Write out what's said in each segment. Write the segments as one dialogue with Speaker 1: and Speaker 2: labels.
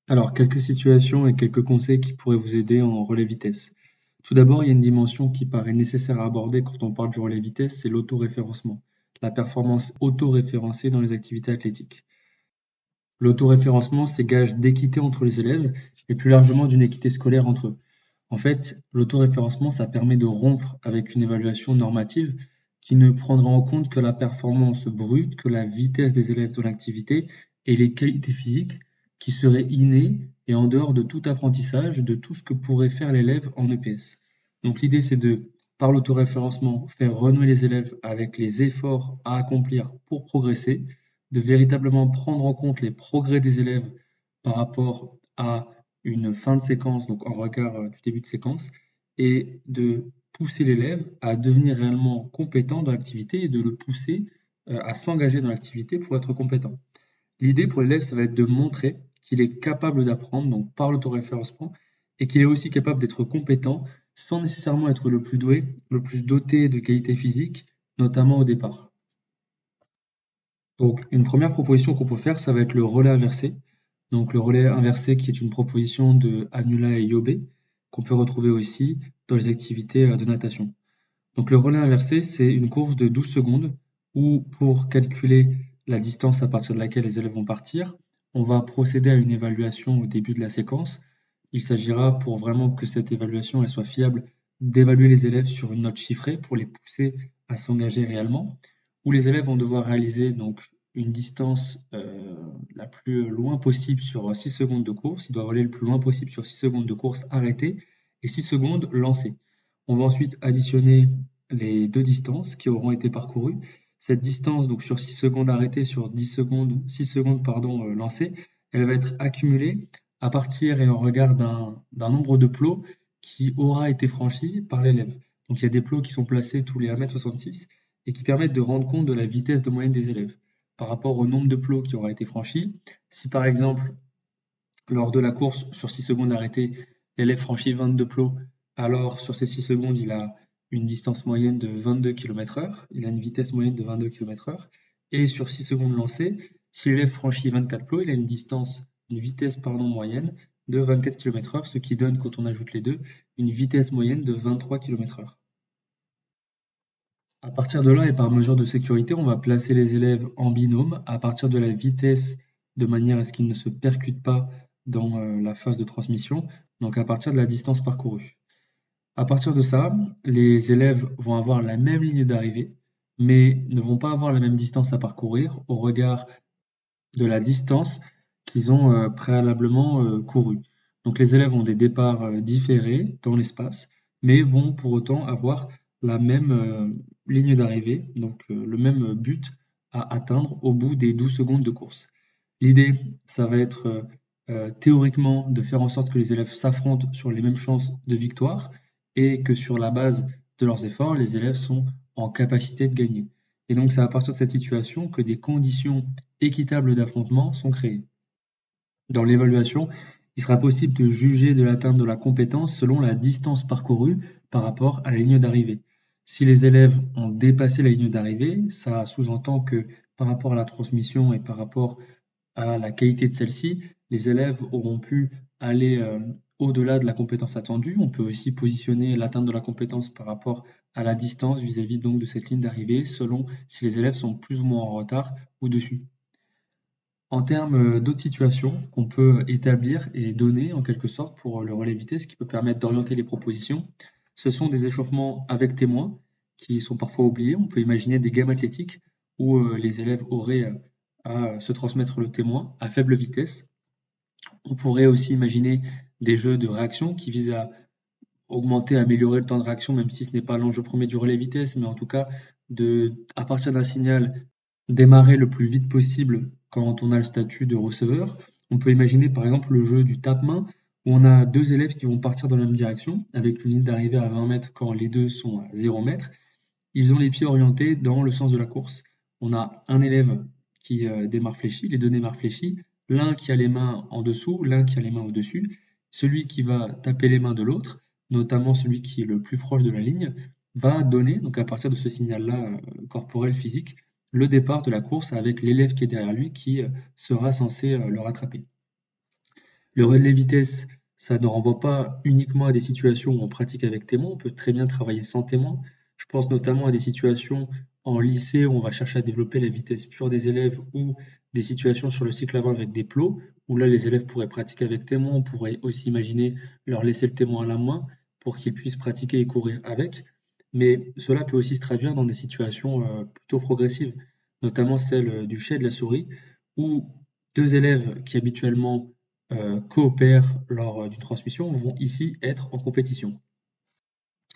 Speaker 1: Alors, quelques situations et quelques conseils qui pourraient vous aider en relais vitesse. Tout d'abord, il y a une dimension qui paraît nécessaire à aborder quand on parle du relais vitesse, c'est l'autoréférencement, la performance autoréférencée dans les activités athlétiques. L'autoréférencement, c'est gage d'équité entre les élèves et plus largement d'une équité scolaire entre eux. En fait, l'autoréférencement, ça permet de rompre avec une évaluation normative qui ne prendra en compte que la performance brute, que la vitesse des élèves dans l'activité et les qualités physiques qui seraient innées et en dehors de tout apprentissage, de tout ce que pourrait faire l'élève en EPS. Donc l'idée, c'est de, par l'autoréférencement, faire renouer les élèves avec les efforts à accomplir pour progresser, de véritablement prendre en compte les progrès des élèves par rapport à une fin de séquence, donc en regard du début de séquence, et de pousser l'élève à devenir réellement compétent dans l'activité et de le pousser à s'engager dans l'activité pour être compétent. L'idée pour l'élève, ça va être de montrer qu'il est capable d'apprendre, donc par l'autoréférencement, et qu'il est aussi capable d'être compétent sans nécessairement être le plus doué, le plus doté de qualités physiques, notamment au départ. Donc, une première proposition qu'on peut faire, ça va être le relais inversé. Donc, le relais inversé qui est une proposition de Anula et Yobe, qu'on peut retrouver aussi dans les activités de natation. Donc, le relais inversé, c'est une course de 12 secondes où, pour calculer la distance à partir de laquelle les élèves vont partir, on va procéder à une évaluation au début de la séquence. Il s'agira, pour vraiment que cette évaluation elle soit fiable, d'évaluer les élèves sur une note chiffrée pour les pousser à s'engager réellement, où les élèves vont devoir réaliser donc une distance la plus loin possible sur 6 secondes de course. Ils doivent aller le plus loin possible sur 6 secondes de course arrêtée et 6 secondes lancée. On va ensuite additionner les deux distances qui auront été parcourues. Cette distance, donc sur 6 secondes arrêtées, sur 10 secondes, 6 secondes lancées, elle va être accumulée à partir et en regard d'un nombre de plots qui aura été franchi par l'élève. Donc il y a des plots qui sont placés tous les 1,66 m et qui permettent de rendre compte de la vitesse de moyenne des élèves par rapport au nombre de plots qui aura été franchi. Si par exemple, lors de la course sur 6 secondes arrêtées, l'élève franchit 22 plots, alors sur ces 6 secondes, il a une distance moyenne de 22 km/h, il a une vitesse moyenne de 22 km/h, et sur 6 secondes lancées, si l'élève franchit 24 plots, il a une vitesse moyenne de 24 km/h, ce qui donne, quand on ajoute les deux, une vitesse moyenne de 23 km/h. À partir de là et par mesure de sécurité, on va placer les élèves en binôme à partir de la vitesse de manière à ce qu'ils ne se percutent pas dans la phase de transmission, donc à partir de la distance parcourue. À partir de ça, les élèves vont avoir la même ligne d'arrivée, mais ne vont pas avoir la même distance à parcourir au regard de la distance qu'ils ont préalablement courue. Donc les élèves ont des départs différés dans l'espace, mais vont pour autant avoir la même ligne d'arrivée, donc le même but à atteindre au bout des 12 secondes de course. L'idée, ça va être théoriquement de faire en sorte que les élèves s'affrontent sur les mêmes chances de victoire et que sur la base de leurs efforts, les élèves sont en capacité de gagner. Et donc c'est à partir de cette situation que des conditions équitables d'affrontement sont créées. Dans l'évaluation, il sera possible de juger de l'atteinte de la compétence selon la distance parcourue par rapport à la ligne d'arrivée. Si les élèves ont dépassé la ligne d'arrivée, ça sous-entend que par rapport à la transmission et par rapport à la qualité de celle-ci, les élèves auront pu aller au-delà de la compétence attendue. On peut aussi positionner l'atteinte de la compétence par rapport à la distance vis-à-vis donc de cette ligne d'arrivée selon si les élèves sont plus ou moins en retard ou dessus. En termes d'autres situations qu'on peut établir et donner en quelque sorte pour le relais vitesse qui peut permettre d'orienter les propositions, ce sont des échauffements avec témoins qui sont parfois oubliés. On peut imaginer des gammes athlétiques où les élèves auraient à se transmettre le témoin à faible vitesse. On pourrait aussi imaginer des jeux de réaction qui visent à augmenter, améliorer le temps de réaction, même si ce n'est pas l'enjeu premier du relais vitesse, mais en tout cas, à partir d'un signal, démarrer le plus vite possible quand on a le statut de receveur. On peut imaginer par exemple le jeu du tape-main, où on a deux élèves qui vont partir dans la même direction, avec une ligne d'arrivée à 20 mètres quand les deux sont à 0 mètres. Ils ont les pieds orientés dans le sens de la course. On a un élève qui démarre fléchi, les deux démarrent fléchis, l'un qui a les mains en dessous, l'un qui a les mains au-dessus. Celui qui va taper les mains de l'autre, notamment celui qui est le plus proche de la ligne, va donner, donc à partir de ce signal-là corporel physique, le départ de la course avec l'élève qui est derrière lui qui sera censé le rattraper. Le relais vitesse, ça ne renvoie pas uniquement à des situations où on pratique avec témoin, on peut très bien travailler sans témoin. Je pense notamment à des situations en lycée où on va chercher à développer la vitesse pure des élèves ou des situations sur le cycle avant avec des plots, où là les élèves pourraient pratiquer avec témoin, on pourrait aussi imaginer leur laisser le témoin à la main pour qu'ils puissent pratiquer et courir avec. Mais cela peut aussi se traduire dans des situations plutôt progressives, notamment celle du chat et de la souris, où deux élèves qui habituellement coopèrent lors d'une transmission vont ici être en compétition.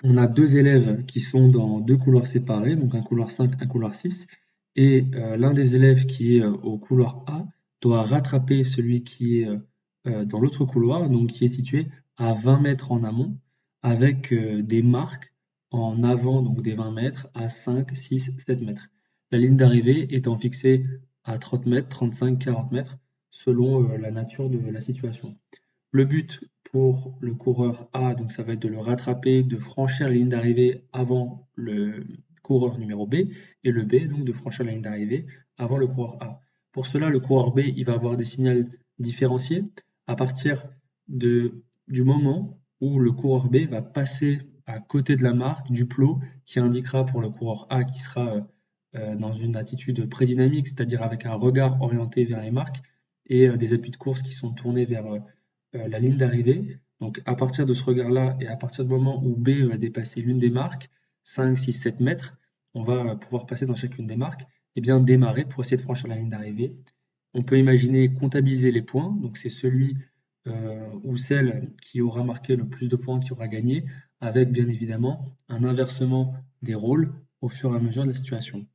Speaker 1: On a deux élèves qui sont dans deux couloirs séparés, donc un couloir 5, un couloir 6, et l'un des élèves qui est au couloir A doit rattraper celui qui est dans l'autre couloir, donc qui est situé à 20 mètres en amont, avec des marques en avant, donc des 20 mètres, à 5, 6, 7 mètres. La ligne d'arrivée étant fixée à 30 mètres, 35, 40 mètres, selon la nature de la situation. Le but pour le coureur A, donc ça va être de le rattraper, de franchir la ligne d'arrivée avant le coureur numéro B, et le B, donc de franchir la ligne d'arrivée avant le coureur A. Pour cela, le coureur B, il va avoir des signaux différenciés à partir du moment où le coureur B va passer à côté de la marque du plot qui indiquera pour le coureur A qui sera dans une attitude prédynamique, c'est-à-dire avec un regard orienté vers les marques et des appuis de course qui sont tournés vers la ligne d'arrivée. Donc à partir de ce regard-là et à partir du moment où B va dépasser l'une des marques, 5, 6, 7 mètres, on va pouvoir passer dans chacune des marques et bien démarrer pour essayer de franchir la ligne d'arrivée. On peut imaginer comptabiliser les points, donc c'est celui ou celle qui aura marqué le plus de points qui aura gagné, avec bien évidemment un inversement des rôles au fur et à mesure de la situation.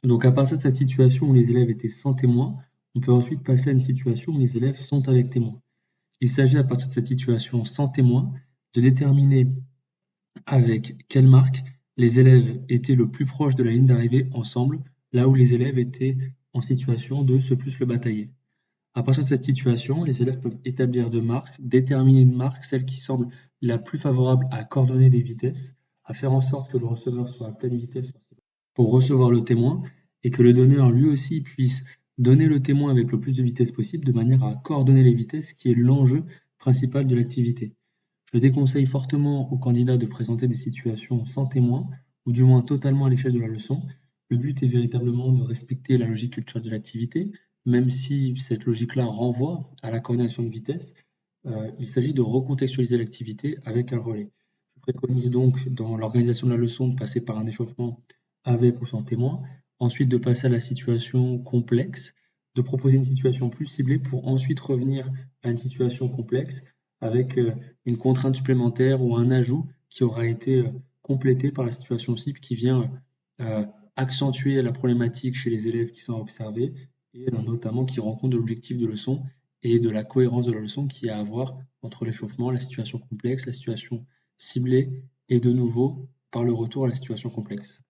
Speaker 1: Donc à partir de cette situation où les élèves étaient sans témoin, on peut ensuite passer à une situation où les élèves sont avec témoin. Il s'agit à partir de cette situation sans témoin de déterminer avec quelle marque les élèves étaient le plus proche de la ligne d'arrivée ensemble, là où les élèves étaient en situation de se plus le batailler. À partir de cette situation, les élèves peuvent établir deux marques, déterminer une marque, celle qui semble la plus favorable à coordonner des vitesses, à faire en sorte que le receveur soit à pleine vitesse pour recevoir le témoin et que le donneur lui aussi puisse donner le témoin avec le plus de vitesse possible de manière à coordonner les vitesses qui est l'enjeu principal de l'activité. Je déconseille fortement aux candidats de présenter des situations sans témoin ou du moins totalement à l'échelle de la leçon. Le but est véritablement de respecter la logique culturelle de l'activité, même si cette logique-là renvoie à la coordination de vitesse. Il s'agit de recontextualiser l'activité avec un relais. Je préconise donc dans l'organisation de la leçon de passer par un échauffement avec ou sans témoin, ensuite de passer à la situation complexe, de proposer une situation plus ciblée pour ensuite revenir à une situation complexe avec une contrainte supplémentaire ou un ajout qui aura été complété par la situation cible qui vient accentuer la problématique chez les élèves qui sont observés et notamment qui rend compte de l'objectif de leçon et de la cohérence de la leçon qui est à avoir entre l'échauffement, la situation complexe, la situation ciblée et de nouveau par le retour à la situation complexe.